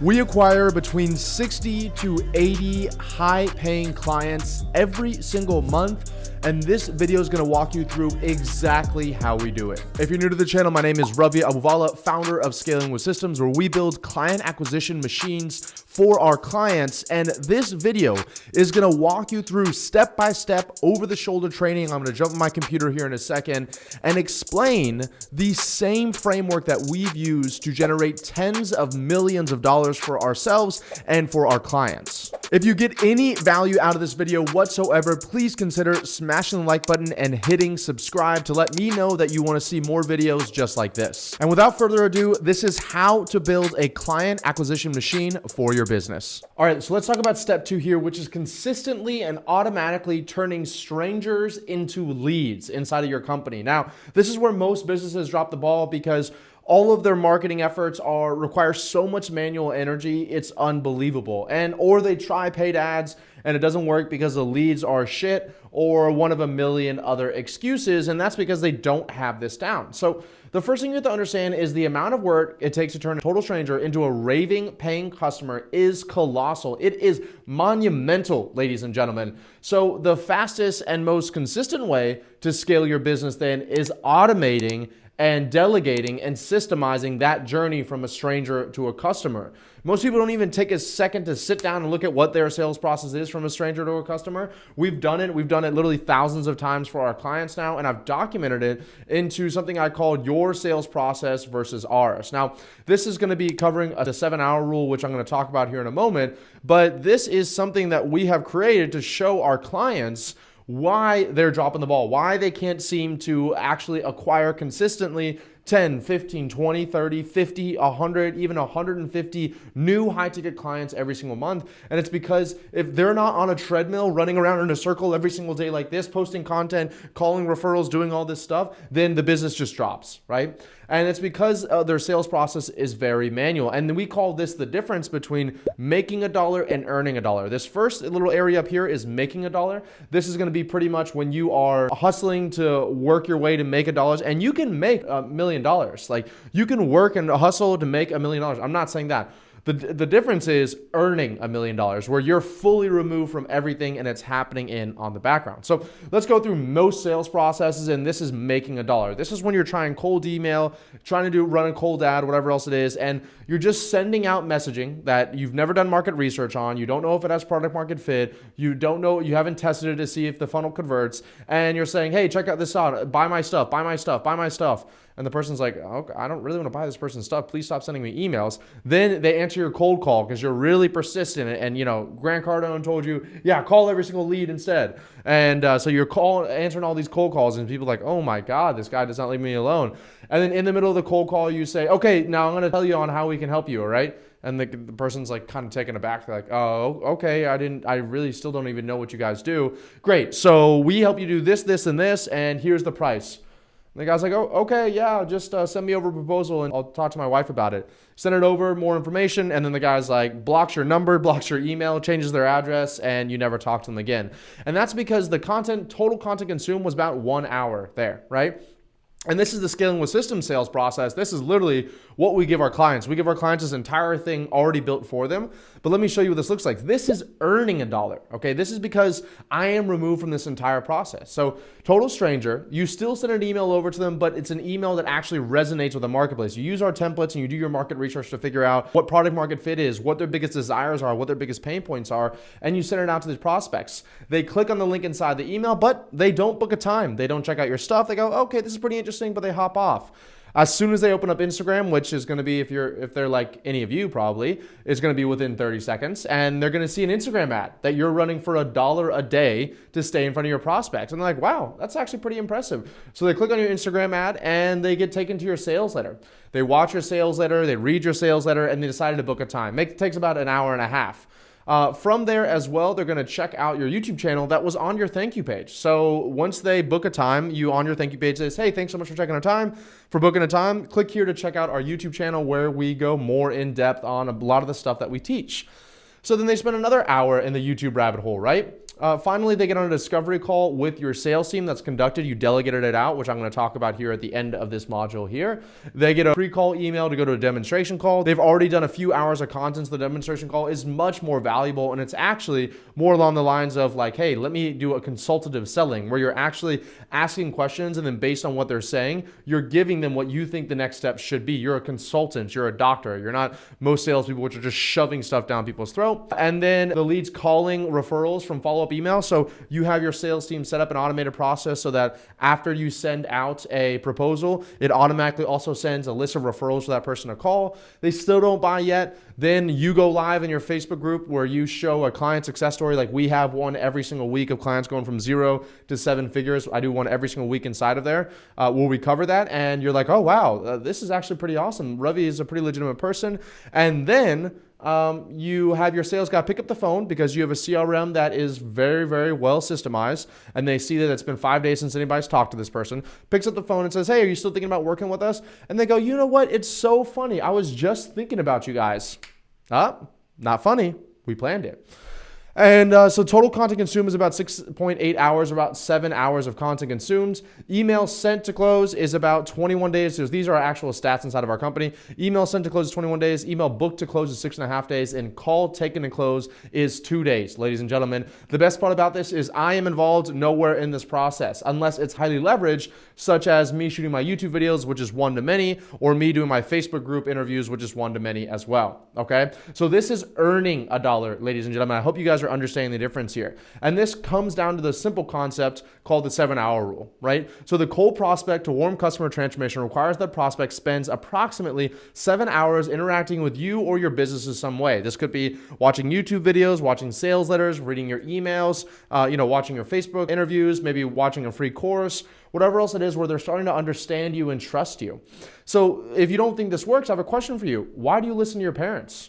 We acquire between 60 to 80 high-paying clients every single month, and this video is going to walk you through exactly how we do it. If you're new to the channel, my name is Ravi Abuvala, founder of Scaling with Systems, where we build client acquisition machines for our clients. And this video is going to walk you through step-by-step over-the-shoulder training. I'm going to jump on my computer here in a second and explain the same framework that we've used to generate tens of millions of dollars for ourselves and for our clients. If you get any value out of this video whatsoever, please consider smashing the like button and hitting subscribe to let me know that you want to see more videos just like this. And without further ado, this is how to build a client acquisition machine for your business. All right, so let's talk about step 2 here, which is consistently and automatically turning strangers into leads inside of your company. Now, this is where most businesses drop the ball because all of their marketing efforts require so much manual energy, it's unbelievable. Or they try paid ads and it doesn't work because the leads are shit or one of a million other excuses, and that's because they don't have this down. So the first thing you have to understand is the amount of work it takes to turn a total stranger into a raving paying customer is colossal. It is monumental, ladies and gentlemen. So the fastest and most consistent way to scale your business then is automating and delegating and systemizing that journey from a stranger to a customer. Most people don't even take a second to sit down and look at what their sales process is from a stranger to a customer. We've done it. We've done it literally thousands of times for our clients now, and I've documented it into something I called your sales process versus ours. Now, this is going to be covering the 7-hour rule, which I'm going to talk about here in a moment, but this is something that we have created to show our clients why they're dropping the ball, why they can't seem to actually acquire consistently 10, 15, 20, 30, 50, 100, even 150 new high-ticket clients every single month. And it's because if they're not on a treadmill running around in a circle every single day like this, posting content, calling referrals, doing all this stuff, then the business just drops, right? And it's because their sales process is very manual. And we call this the difference between making a dollar and earning a dollar. This first little area up here is making a dollar. This is going to be pretty much when you are hustling to work your way to make $1, and you can make $1 million. Like, you can work and hustle to make $1 million. I'm not saying that. The difference is earning $1 million, where you're fully removed from everything and it's happening on the background. So let's go through most sales processes, and this is making $1. This is when you're trying cold email, trying to run a cold ad, whatever else it is, and you're just sending out messaging that you've never done market research on. You don't know if it has product market fit. You don't know, you haven't tested it to see if the funnel converts, and you're saying, hey, check out this out, buy my stuff, buy my stuff, buy my stuff. And the person's like, okay, I don't really want to buy this person's stuff. Please stop sending me emails. Then they answer your cold call because you're really persistent. And, you know, Grant Cardone told you, yeah, call every single lead instead. And so you're answering all these cold calls, and people are like, oh my God, this guy does not leave me alone. And then in the middle of the cold call, you say, okay, now I'm going to tell you on how we can help you, all right? And the person's like kind of taken aback. They're like, oh, okay, I really still don't even know what you guys do. Great. So we help you do this, this, and this, and here's the price. And the guy's like, oh, okay, yeah, just send me over a proposal and I'll talk to my wife about it. Send it over, more information, and then the guy's like, blocks your number, blocks your email, changes their address, and you never talk to them again. And that's because the total content consumed was about 1 hour there, right? And this is the Scaling with Systems sales process. This is literally what we give our clients. We give our clients this entire thing already built for them. But let me show you what this looks like. This is earning $1, okay? This is because I am removed from this entire process. So total stranger, you still send an email over to them, but it's an email that actually resonates with the marketplace. You use our templates and you do your market research to figure out what product market fit is, what their biggest desires are, what their biggest pain points are, and you send it out to these prospects. They click on the link inside the email, but they don't book a time. They don't check out your stuff. They go, okay, this is pretty interesting, but they hop off. As soon as they open up Instagram, which is going to be, if they're like any of you probably, is going to be within 30 seconds, and they're going to see an Instagram ad that you're running for $1 a day to stay in front of your prospects. And they're like, wow, that's actually pretty impressive. So they click on your Instagram ad and they get taken to your sales letter. They watch your sales letter, they read your sales letter, and they decided to book a time. It takes about an hour and a half. From there as well, they're going to check out your YouTube channel that was on your thank you page. So once they book a time, you on your thank you page says, hey, thanks so much for checking our time, for booking a time. Click here to check out our YouTube channel where we go more in depth on a lot of the stuff that we teach. So then they spend another hour in the YouTube rabbit hole, right? Finally, they get on a discovery call with your sales team that's conducted. You delegated it out, which I'm going to talk about here at the end of this module here. They get a pre-call email to go to a demonstration call. They've already done a few hours of content. So the demonstration call is much more valuable, and it's actually more along the lines of like, hey, let me do a consultative selling where you're actually asking questions, and then based on what they're saying, you're giving them what you think the next step should be. You're a consultant. You're a doctor. You're not most salespeople, which are just shoving stuff down people's throat. And then the leads calling referrals from follow-up email. So you have your sales team set up an automated process so that after you send out a proposal, it automatically also sends a list of referrals for that person to call. They still don't buy yet. Then you go live in your Facebook group where you show a client success story. Like we have one every single week of clients going from 0 to 7 figures. I do one every single week inside of there where we cover that. And you're like, oh, wow, this is actually pretty awesome. Ravi is a pretty legitimate person. And then you have your sales guy pick up the phone because you have a CRM that is very, very well systemized, and they see that it's been 5 days since anybody's talked to this person, picks up the phone and says, hey, are you still thinking about working with us? And they go, you know what? It's so funny. I was just thinking about you guys. Not funny. We planned it. And so total content consumed is about 6.8 hours, about 7 hours of content consumed. Email sent to close is about 21 days. So these are our actual stats inside of our company. Email sent to close is 21 days. Email booked to close is 6.5 days. And call taken to close is 2 days, ladies and gentlemen. The best part about this is I am involved nowhere in this process unless it's highly leveraged, such as me shooting my YouTube videos, which is one to many, or me doing my Facebook group interviews, which is one to many as well. Okay. So this is earning a dollar, ladies and gentlemen. I hope you guys are understanding the difference here. And this comes down to the simple concept called the 7-hour rule, right? So the cold prospect to warm customer transformation requires that prospect spends approximately 7 hours interacting with you or your business in some way. This could be watching YouTube videos, watching sales letters, reading your emails, watching your Facebook interviews, maybe watching a free course, whatever else it is where they're starting to understand you and trust you. So if you don't think this works, I have a question for you. Why do you listen to your parents?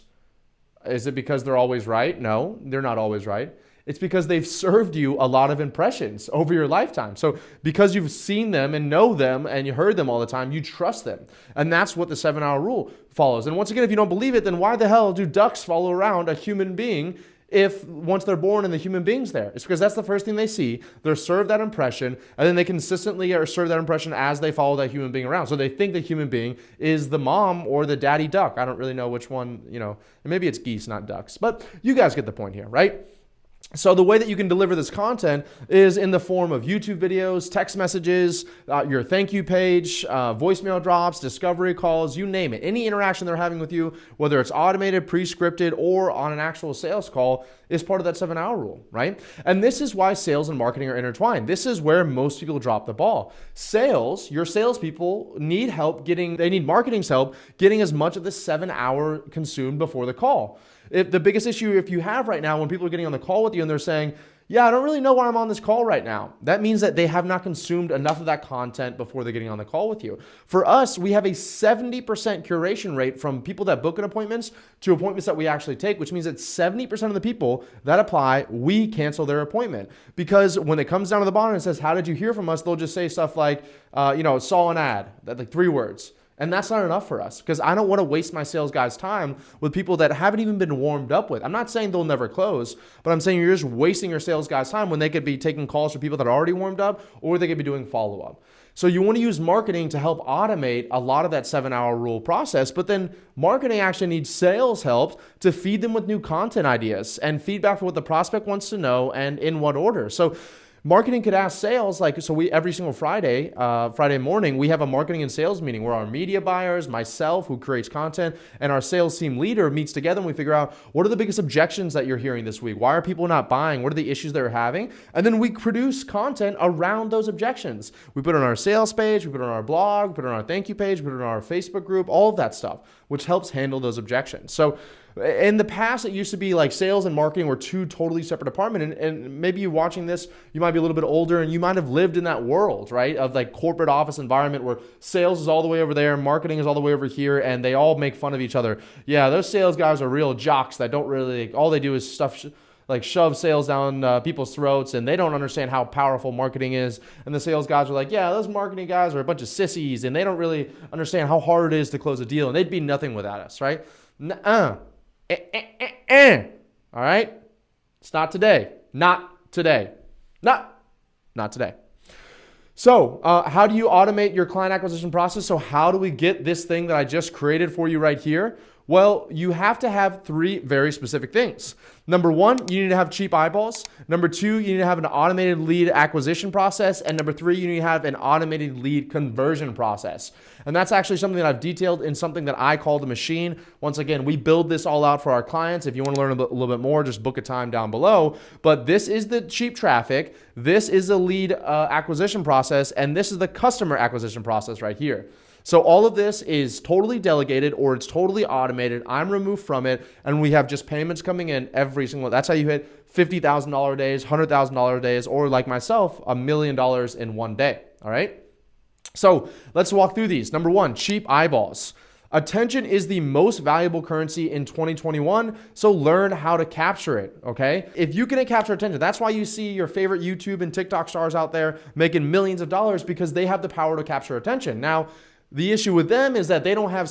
Is it because they're always right? No, they're not always right. It's because they've served you a lot of impressions over your lifetime. So because you've seen them and know them and you heard them all the time, you trust them. And that's what the 7-hour rule follows. And once again, if you don't believe it, then why the hell do ducks follow around a human being if once they're born and the human being's there? It's because that's the first thing they see. They're served that impression, and then they consistently are served that impression as they follow that human being around. So they think the human being is the mom or the daddy duck. I don't really know which one, maybe it's geese, not ducks. But you guys get the point here, right? So the way that you can deliver this content is in the form of YouTube videos, text messages, your thank you page, voicemail drops, discovery calls, you name it. Any interaction they're having with you, whether it's automated, pre-scripted, or on an actual sales call, is part of that 7-hour rule, right? And this is why sales and marketing are intertwined. This is where most people drop the ball. Your salespeople need help they need marketing's help getting as much of the 7-hour consumed before the call. The biggest issue if you have right now when people are getting on the call with you and they're saying, yeah, I don't really know why I'm on this call right now. That means that they have not consumed enough of that content before they're getting on the call with you. For us, we have a 70% curation rate from people that book appointments to appointments that we actually take, which means that 70% of the people that apply, we cancel their appointment. Because when it comes down to the bottom and says, how did you hear from us? They'll just say stuff like, saw an ad, like 3 words. And that's not enough for us because I don't want to waste my sales guys' time with people that haven't even been warmed up with. I'm not saying they'll never close, but I'm saying you're just wasting your sales guys' time when they could be taking calls from people that are already warmed up, or they could be doing follow-up. So you want to use marketing to help automate a lot of that 7-hour rule process, but then marketing actually needs sales help to feed them with new content ideas and feedback for what the prospect wants to know and in what order. So marketing could ask sales, every single Friday morning, we have a marketing and sales meeting where our media buyers, myself, who creates content, and our sales team leader meets together and we figure out what are the biggest objections that you're hearing this week? Why are people not buying? What are the issues they're having? And then we produce content around those objections. We put it on our sales page, we put it on our blog, we put it on our thank you page, we put it on our Facebook group, all of that stuff, which helps handle those objections. So in the past, it used to be like sales and marketing were 2 totally separate departments. And maybe you watching this, you might be a little bit older and you might have lived in that world, right? Of like corporate office environment where sales is all the way over there, marketing is all the way over here, and they all make fun of each other. Yeah, those sales guys are real jocks that don't really, all they do is shove sales down people's throats, and they don't understand how powerful marketing is. And the sales guys are like, yeah, those marketing guys are a bunch of sissies, and they don't really understand how hard it is to close a deal, and they'd be nothing without us, right? Nuh-uh. All right? It's not today. Not today. Not today. So how do you automate your client acquisition process? So how do we get this thing that I just created for you right here? Well, you have to have 3 very specific things. Number 1, you need to have cheap eyeballs. Number 2, you need to have an automated lead acquisition process. And number 3, you need to have an automated lead conversion process. And that's actually something that I've detailed in something that I call the machine. Once again, we build this all out for our clients. If you want to learn a little bit more, just book a time down below. But this is the cheap traffic. This is the lead acquisition process. And this is the customer acquisition process right here. So all of this is totally delegated or it's totally automated. I'm removed from it and we have just payments coming in every single. That's how you hit $50,000 days, $100,000 days, or like myself, $1 million in one day. All right. So let's walk through these. Number 1, cheap eyeballs. Attention is the most valuable currency in 2021, so learn how to capture it, okay? If you can capture attention, that's why you see your favorite YouTube and TikTok stars out there making millions of dollars, because they have the power to capture attention. Now, the issue with them is that they don't have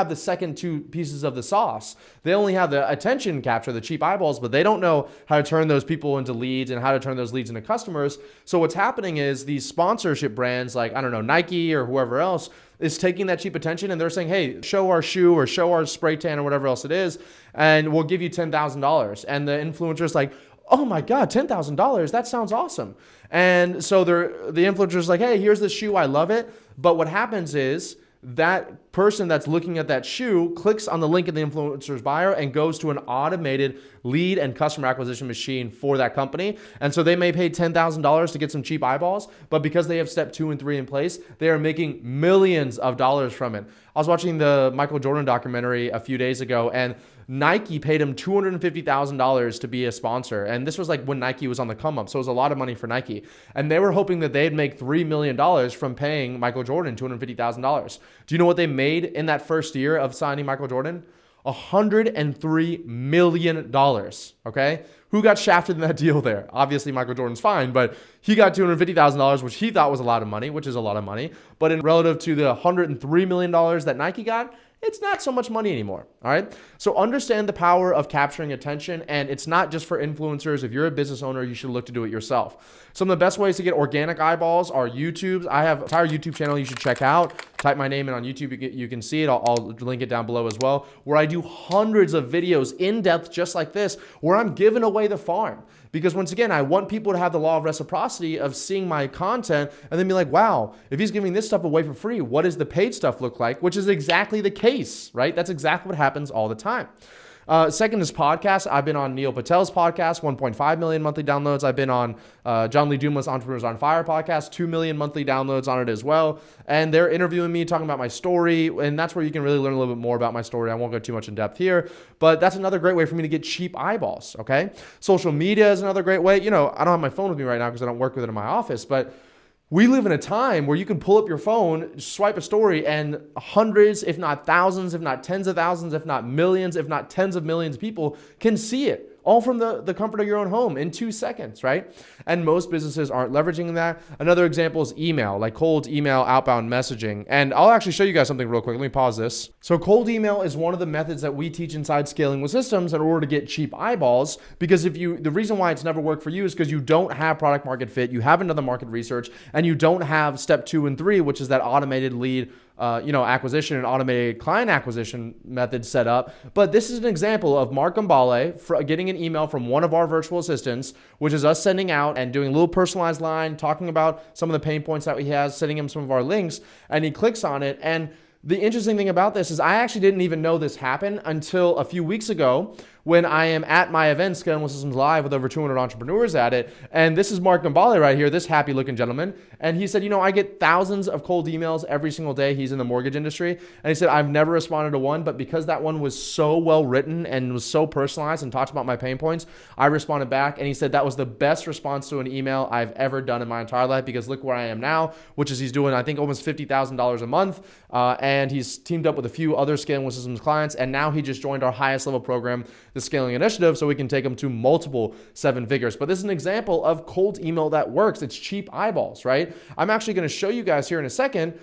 the second 2 pieces of the sauce. They only have the attention capture, the cheap eyeballs, but they don't know how to turn those people into leads and how to turn those leads into customers. So what's happening is these sponsorship brands like, I don't know, Nike or whoever else is taking that cheap attention and they're saying, hey, show our shoe or show our spray tan or whatever else it is, and we'll give you $10,000. And the influencer's like, oh my God, $10,000, that sounds awesome. And so the influencer's like, hey, here's the shoe, I love it. But what happens is that person that's looking at that shoe clicks on the link in the influencer's bio and goes to an automated lead and customer acquisition machine for that company. And so they may pay $10,000 to get some cheap eyeballs, but because they have step 2 and 3 in place, they are making millions of dollars from it. I was watching the Michael Jordan documentary a few days ago, and Nike paid him $250,000 to be a sponsor. And this was like when Nike was on the come up. So it was a lot of money for Nike. And they were hoping that they'd make $3 million from paying Michael Jordan $250,000. Do you know what they made in that first year of signing Michael Jordan? $103 million. Okay. Who got shafted in that deal there? Obviously Michael Jordan's fine, but he got $250,000, which he thought was a lot of money, which is a lot of money. But in relative to the $103 million that Nike got, it's not so much money anymore. All right. So understand the power of capturing attention. And it's not just for influencers. If you're a business owner, you should look to do it yourself. Some of the best ways to get organic eyeballs are YouTubes. I have an entire YouTube channel you should check out. Type my name in on YouTube. You can see it. I'll link it down below as well, where I do hundreds of videos in depth, just like this, where I'm giving away the farm. Because once again, I want people to have the law of reciprocity of seeing my content and then be like, wow, if he's giving this stuff away for free, what does the paid stuff look like? Which is exactly the case, right? That's exactly what happens all the time. Second is podcasts. I've been on Neil Patel's podcast, 1.5 million monthly downloads. I've been on John Lee Dumas' Entrepreneurs on Fire podcast, 2 million monthly downloads on it as well. And they're interviewing me, talking about my story. And that's where you can really learn a little bit more about my story. I won't go too much in depth here, but that's another great way for me to get cheap eyeballs. Okay. Social media is another great way. You know, I don't have my phone with me right now because I don't work with it in my office, but we live in a time where you can pull up your phone, swipe a story, and hundreds, if not thousands, if not tens of thousands, if not millions, if not tens of millions of people can see it, all from the comfort of your own home in 2 seconds, right? And most businesses aren't leveraging that. Another example is email, like cold email, outbound messaging. And I'll actually show you guys something real quick. Let me pause this. So cold email is one of the methods that we teach inside Scaling with Systems in order to get cheap eyeballs. Because the reason why it's never worked for you is because you don't have product market fit, you haven't done the market research, and you don't have step 2 and 3, which is that automated lead acquisition and automated client acquisition method set up. But this is an example of Mark Abuvala getting an email from one of our virtual assistants, which is us sending out and doing a little personalized line, talking about some of the pain points that he has, sending him some of our links, and he clicks on it. And the interesting thing about this is I actually didn't even know this happened until a few weeks ago when I am at my event, Scaling with Systems Live, with over 200 entrepreneurs at it. And this is Mark Abuvala right here, this happy looking gentleman. And he said, I get thousands of cold emails every single day. He's in the mortgage industry. And he said, I've never responded to one, but because that one was so well written and was so personalized and talked about my pain points, I responded back. And he said that was the best response to an email I've ever done in my entire life, because look where I am now, which is he's doing, I think, almost $50,000 a month. And he's teamed up with a few other Scaling with Systems clients. And now he just joined our highest level program, the Scaling Initiative, so we can take them to multiple 7 figures. But this is an example of cold email that works. It's cheap eyeballs, right? I'm actually going to show you guys here in a second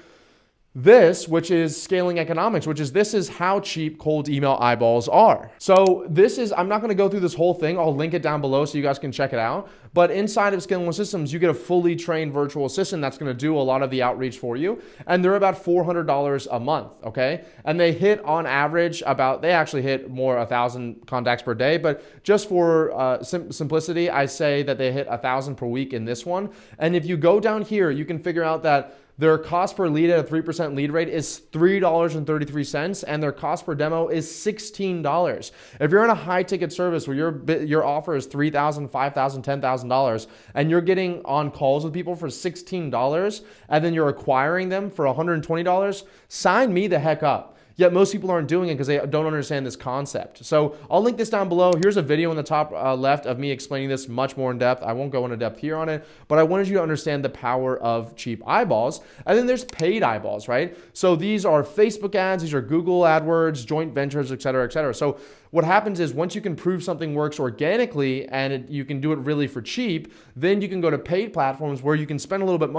this, which is scaling economics, this is how cheap cold email eyeballs are. So this is, I'm not going to go through this whole thing. I'll link it down below so you guys can check it out. But inside of Scaling with Systems, you get a fully trained virtual assistant that's going to do a lot of the outreach for you. And they're about $400 a month. Okay. And they hit on average they actually hit more 1,000 contacts per day. But just for simplicity, I say that they hit 1,000 per week in this one. And if you go down here, you can figure out that their cost per lead at a 3% lead rate is $3.33, and their cost per demo is $16. If you're in a high ticket service where your offer is $3,000, $5,000, $10,000, and you're getting on calls with people for $16, and then you're acquiring them for $120, sign me the heck up. Yet most people aren't doing it because they don't understand this concept. So I'll link this down below. Here's a video in the top left of me explaining this much more in depth. I won't go into depth here on it, but I wanted you to understand the power of cheap eyeballs. And then there's paid eyeballs, right? So these are Facebook ads, these are Google AdWords, joint ventures, et cetera, et cetera. So what happens is once you can prove something works organically and you can do it really for cheap, then you can go to paid platforms where you can spend a little bit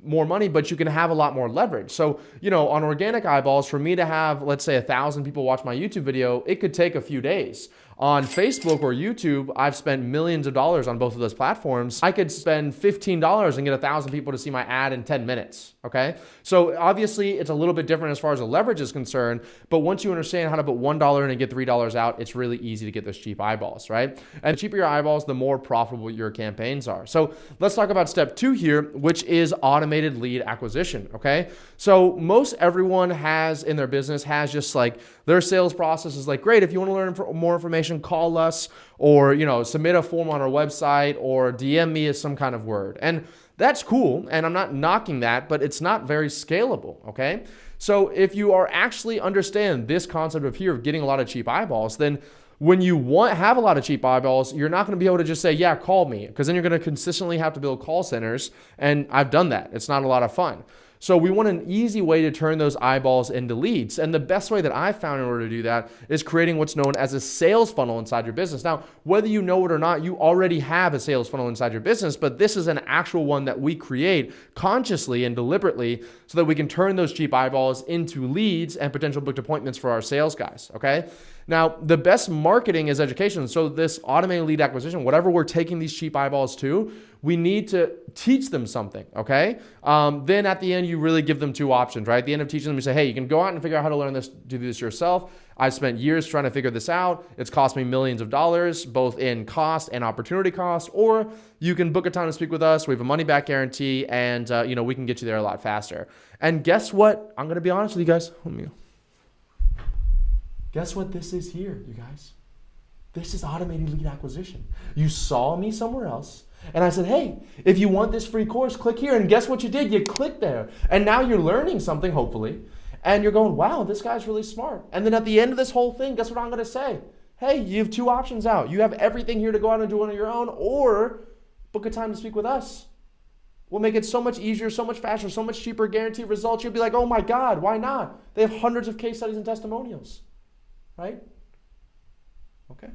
more money, but you can have a lot more leverage. So, on organic eyeballs, for me to have, let's say 1,000 people watch my YouTube video, it could take a few days. On Facebook or YouTube, I've spent millions of dollars on both of those platforms. I could spend $15 and get 1,000 people to see my ad in 10 minutes, okay? So obviously it's a little bit different as far as the leverage is concerned, but once you understand how to put $1 in and get $3 out, it's really easy to get those cheap eyeballs, right? And the cheaper your eyeballs, the more profitable your campaigns are. So let's talk about step 2 here, which is automated lead acquisition, okay? So most everyone in their business has just like their sales process is like, great, if you want to learn more information, call us, or submit a form on our website, or DM me as some kind of word. And that's cool, and I'm not knocking that, but it's not very scalable, okay? So if you are actually understand this concept of getting a lot of cheap eyeballs, then when you have a lot of cheap eyeballs, you're not going to be able to just say, yeah, call me, because then you're going to consistently have to build call centers, and I've done that. It's not a lot of fun. So we want an easy way to turn those eyeballs into leads. And the best way that I've found in order to do that is creating what's known as a sales funnel inside your business. Now, whether you know it or not, you already have a sales funnel inside your business, but this is an actual one that we create consciously and deliberately so that we can turn those cheap eyeballs into leads and potential booked appointments for our sales guys, okay? Now, the best marketing is education. So this automated lead acquisition, whatever we're taking these cheap eyeballs to, we need to teach them something, okay? Then at the end, you really give them 2 options, right? At the end of teaching them, you say, hey, you can go out and figure out how to learn this, do this yourself. I've spent years trying to figure this out. It's cost me millions of dollars, both in cost and opportunity cost, or you can book a time to speak with us. We have a money back guarantee, and we can get you there a lot faster. And guess what? I'm gonna be honest with you guys. Guess what this is here, you guys? This is automated lead acquisition. You saw me somewhere else, and I said, hey, if you want this free course, click here. And guess what you did? You clicked there. And now you're learning something, hopefully. And you're going, wow, this guy's really smart. And then at the end of this whole thing, guess what I'm going to say? Hey, you have 2 options out. You have everything here to go out and do it on your own, or book a time to speak with us. We'll make it so much easier, so much faster, so much cheaper, guaranteed results. You'll be like, oh my God, why not? They have hundreds of case studies and testimonials, right? Okay.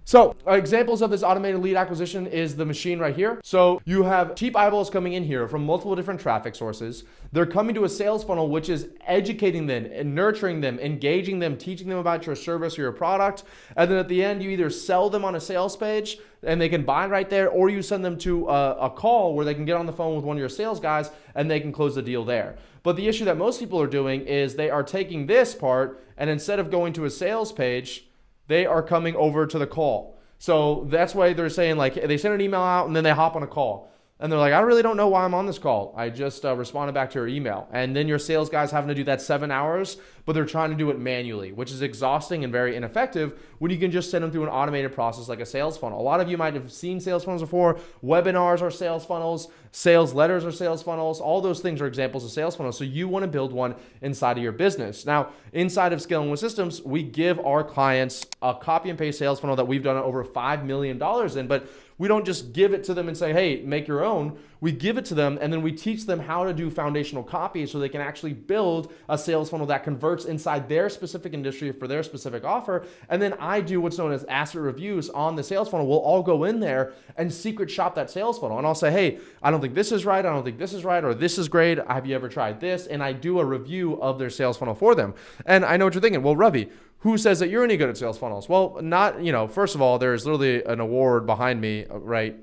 So examples of this automated lead acquisition is the machine right here. So you have cheap eyeballs coming in here from multiple different traffic sources. They're coming to a sales funnel, which is educating them and nurturing them, engaging them, teaching them about your service or your product. And then at the end, you either sell them on a sales page and they can buy right there, or you send them to a call where they can get on the phone with one of your sales guys and they can close the deal there. But the issue that most people are doing is they are taking this part, and instead of going to a sales page, they are coming over to the call. So that's why they're saying, like, they send an email out and then they hop on a call. And they're like, I really don't know why I'm on this call. I just responded back to your email. And then your sales guys having to do that 7 hours, but they're trying to do it manually, which is exhausting and very ineffective when you can just send them through an automated process like a sales funnel. A lot of you might have seen sales funnels before. Webinars are sales funnels. Sales letters are sales funnels. All those things are examples of sales funnels. So you want to build one inside of your business. Now, inside of Scaling with Systems, we give our clients a copy and paste sales funnel that we've done over $5 million in, but we don't just give it to them and say, hey, make your own. We give it to them, and then we teach them how to do foundational copy so they can actually build a sales funnel that converts inside their specific industry for their specific offer. And then I do what's known as asset reviews on the sales funnel. We'll all go in there and secret shop that sales funnel. And I'll say, hey, I don't think this is right. I don't think this is right. Or this is great. Have you ever tried this? And I do a review of their sales funnel for them. And I know what you're thinking. Well, Ravi, who says that you're any good at sales funnels? Well, not, first of all, there's literally an award behind me right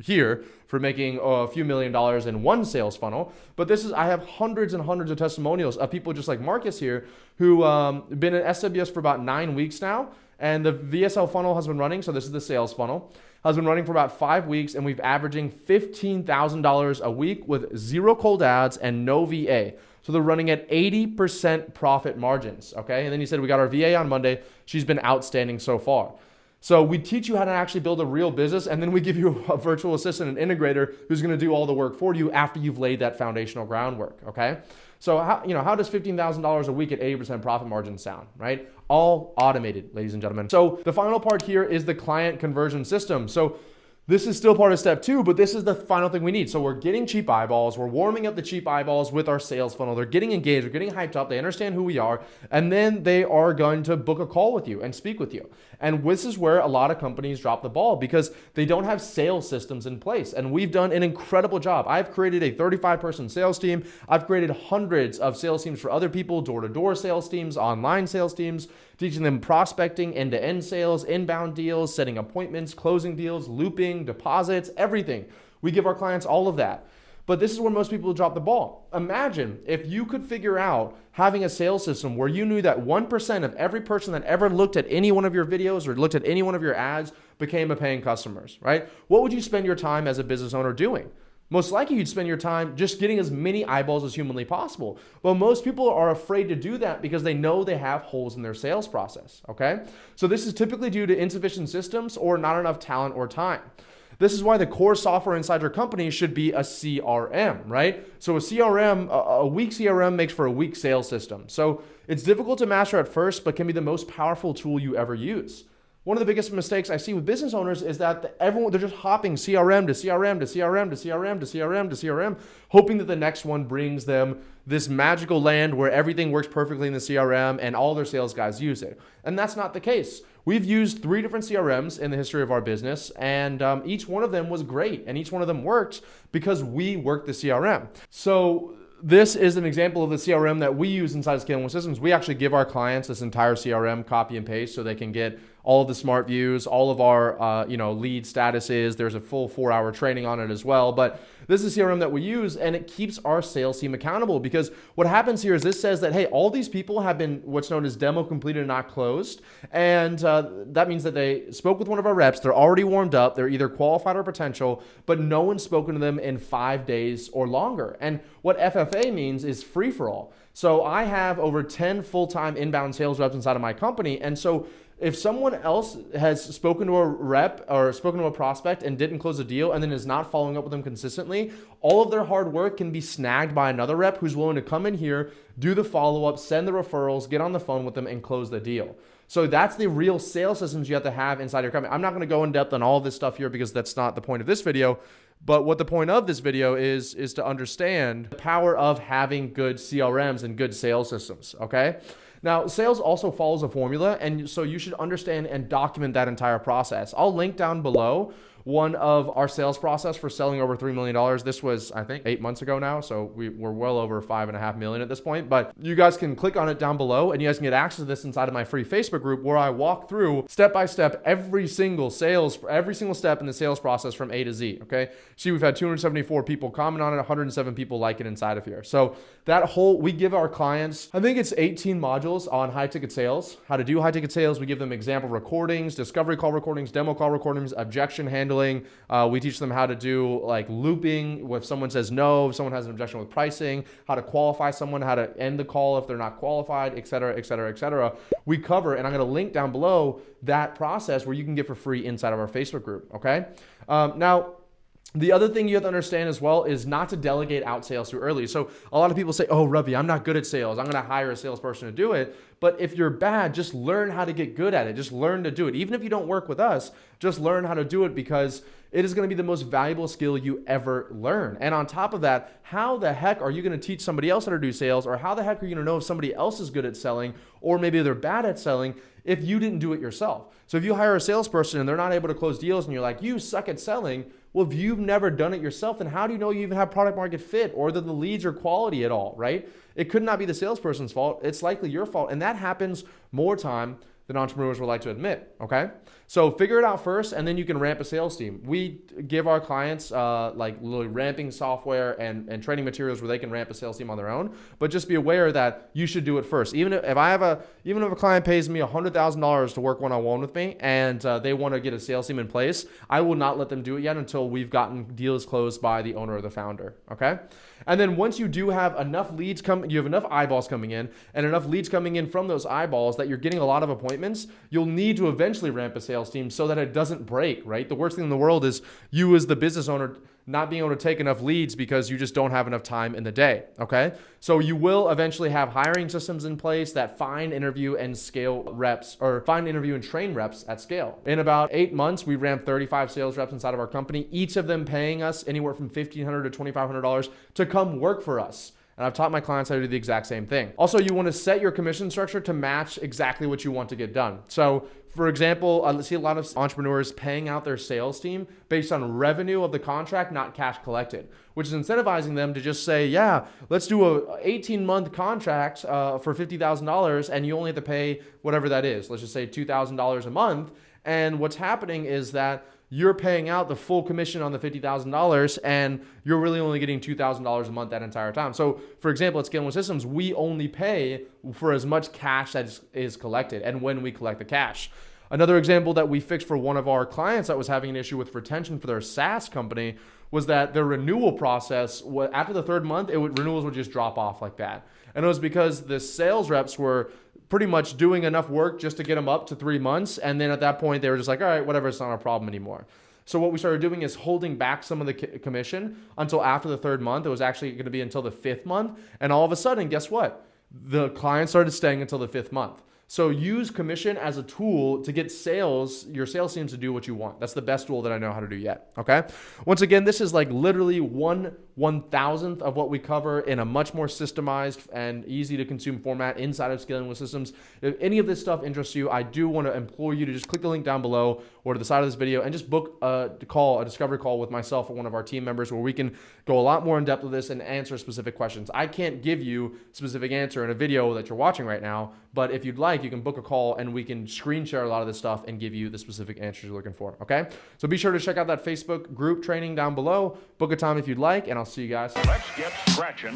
here for making a few $1 million in one sales funnel. But I have hundreds and hundreds of testimonials of people just like Marcus here who been at SWS for about 9 weeks now. And the VSL funnel has been running. So this is the sales funnel, has been running for about 5 weeks. And we've averaging $15,000 a week with 0 cold ads and no VA. So they're running at 80% profit margins. Okay. And then you said we got our VA on Monday. She's been outstanding so far. So we teach you how to actually build a real business, and then we give you a virtual assistant, an integrator who's going to do all the work for you after you've laid that foundational groundwork, okay? So how does $15,000 a week at 80% profit margin sound, right? All automated, ladies and gentlemen. So the final part here is the client conversion system. So this is still part of step 2, but this is the final thing we need. So we're getting cheap eyeballs. We're warming up the cheap eyeballs with our sales funnel. They're getting engaged. They're getting hyped up. They understand who we are. And then they are going to book a call with you and speak with you. And this is where a lot of companies drop the ball because they don't have sales systems in place. And we've done an incredible job. I've created a 35-person sales team. I've created hundreds of sales teams for other people, door-to-door sales teams, online sales teams, teaching them prospecting, end-to-end sales, inbound deals, setting appointments, closing deals, looping, deposits, everything. We give our clients all of that. But this is where most people drop the ball. Imagine if you could figure out having a sales system where you knew that 1% of every person that ever looked at any one of your videos or looked at any one of your ads became a paying customers, right? What would you spend your time as a business owner doing? Most likely you'd spend your time just getting as many eyeballs as humanly possible. But most people are afraid to do that because they know they have holes in their sales process, okay? So this is typically due to insufficient systems or not enough talent or time. This is why the core software inside your company should be a CRM, right? So a CRM, a weak CRM makes for a weak sales system. So it's difficult to master at first, but can be the most powerful tool you ever use. One of the biggest mistakes I see with business owners is that they're just hopping CRM to CRM to CRM to CRM to CRM to CRM, hoping that the next one brings them this magical land where everything works perfectly in the CRM and all their sales guys use it. And that's not the case. We've used 3 different CRMs in the history of our business, and each one of them was great, and each one of them worked because we worked the CRM. So this is an example of the CRM that we use inside Scalable Systems. We actually give our clients this entire CRM copy and paste so they can get all of the smart views, all of our lead statuses. There's a full 4-hour training on it as well. But this is a CRM that we use, and it keeps our sales team accountable because what happens here is this says that, hey, all these people have been what's known as demo completed and not closed. And that means that they spoke with one of our reps. They're already warmed up. They're either qualified or potential, but no one's spoken to them in 5 days or longer. And what FFA means is free for all. So I have over 10 full-time inbound sales reps inside of my company. And so if someone else has spoken to a rep or spoken to a prospect and didn't close a deal and then is not following up with them consistently, all of their hard work can be snagged by another rep who's willing to come in here, do the follow-up, send the referrals, get on the phone with them, and close the deal. So that's the real sales systems you have to have inside your company. I'm not going to go in depth on all of this stuff here because that's not the point of this video. But what the point of this video is to understand the power of having good CRMs and good sales systems, okay? Now, sales also follows a formula, and so you should understand and document that entire process. I'll link down below one of our sales process for selling over $3 million. This was, I think, 8 months ago now. So we're well over $5.5 million at this point, but you guys can click on it down below and you guys can get access to this inside of my free Facebook group where I walk through step by step every single step in the sales process from A to Z. Okay. See, we've had 274 people comment on it, 107 people like it inside of here. So we give our clients, I think it's 18 modules on high ticket sales, how to do high ticket sales. We give them example recordings, discovery call recordings, demo call recordings, objection handling. We teach them how to do like looping if someone says no, if someone has an objection with pricing, how to qualify someone, how to end the call if they're not qualified, et cetera, et cetera, et cetera. We cover, and I'm going to link down below that process where you can get for free inside of our Facebook group. Okay. Now, The other thing you have to understand as well is not to delegate out sales too early. So a lot of people say, oh, Ravi, I'm not good at sales. I'm going to hire a salesperson to do it. But if you're bad, just learn how to get good at it. Just learn to do it. Even if you don't work with us, just learn how to do it, because it is going to be the most valuable skill you ever learn. And on top of that, how the heck are you going to teach somebody else how to do sales? Or how the heck are you going to know if somebody else is good at selling, or maybe they're bad at selling, if you didn't do it yourself? So if you hire a salesperson and they're not able to close deals and you're like, you suck at selling, well, if you've never done it yourself, then how do you know you even have product market fit, or that the leads are quality at all, right? It could not be the salesperson's fault. It's likely your fault. And that happens more time than entrepreneurs would like to admit, okay? So figure it out first, and then you can ramp a sales team. We give our clients like literally ramping software and training materials where they can ramp a sales team on their own. But just be aware that you should do it first. Even if a client pays me $100,000 to work one-on-one with me, and they want to get a sales team in place, I will not let them do it yet until we've gotten deals closed by the owner or the founder, okay? And then once you do have enough leads you have enough eyeballs coming in, and enough leads coming in from those eyeballs that you're getting a lot of appointments, you'll need to eventually ramp a sales team so that it doesn't break, right? The worst thing in the world is you as the business owner not being able to take enough leads because you just don't have enough time in the day, okay? So you will eventually have hiring systems in place that find, interview, and scale reps, or find, interview, and train reps at scale. In about 8 months, we ramped 35 sales reps inside of our company, each of them paying us anywhere from $1,500 to $2,500 to come work for us. And I've taught my clients how to do the exact same thing. Also, you want to set your commission structure to match exactly what you want to get done. So for example, I see a lot of entrepreneurs paying out their sales team based on revenue of the contract, not cash collected, which is incentivizing them to just say, yeah, let's do a 18-month contract for $50,000, and you only have to pay whatever that is. Let's just say $2,000 a month. And what's happening is that you're paying out the full commission on the $50,000, and you're really only getting $2,000 a month that entire time. So for example, at Scalable Systems, we only pay for as much cash that is collected, and when we collect the cash. Another example that we fixed for one of our clients that was having an issue with retention for their SaaS company was that their renewal process, after the third month, renewals would just drop off like that. And it was because the sales reps were pretty much doing enough work just to get them up to 3 months. And then at that point, they were just like, all right, whatever, it's not a problem anymore. So what we started doing is holding back some of the commission until after the third month. It was actually going to be until the 5th month. And all of a sudden, guess what? The client started staying until the 5th month. So use commission as a tool to get your sales teams to do what you want. That's the best tool that I know how to do yet, okay? Once again, this is like literally 1/1000th of what we cover in a much more systemized and easy to consume format inside of Scaling with Systems. If any of this stuff interests you, I do want to implore you to just click the link down below or to the side of this video and just book a discovery call with myself or one of our team members where we can go a lot more in depth with this and answer specific questions. I can't give you a specific answer in a video that you're watching right now, but if you'd like, you can book a call and we can screen share a lot of this stuff and give you the specific answers you're looking for, okay? So be sure to check out that Facebook group training down below. Book a time if you'd like, and I'll see you guys. Let's get scratching.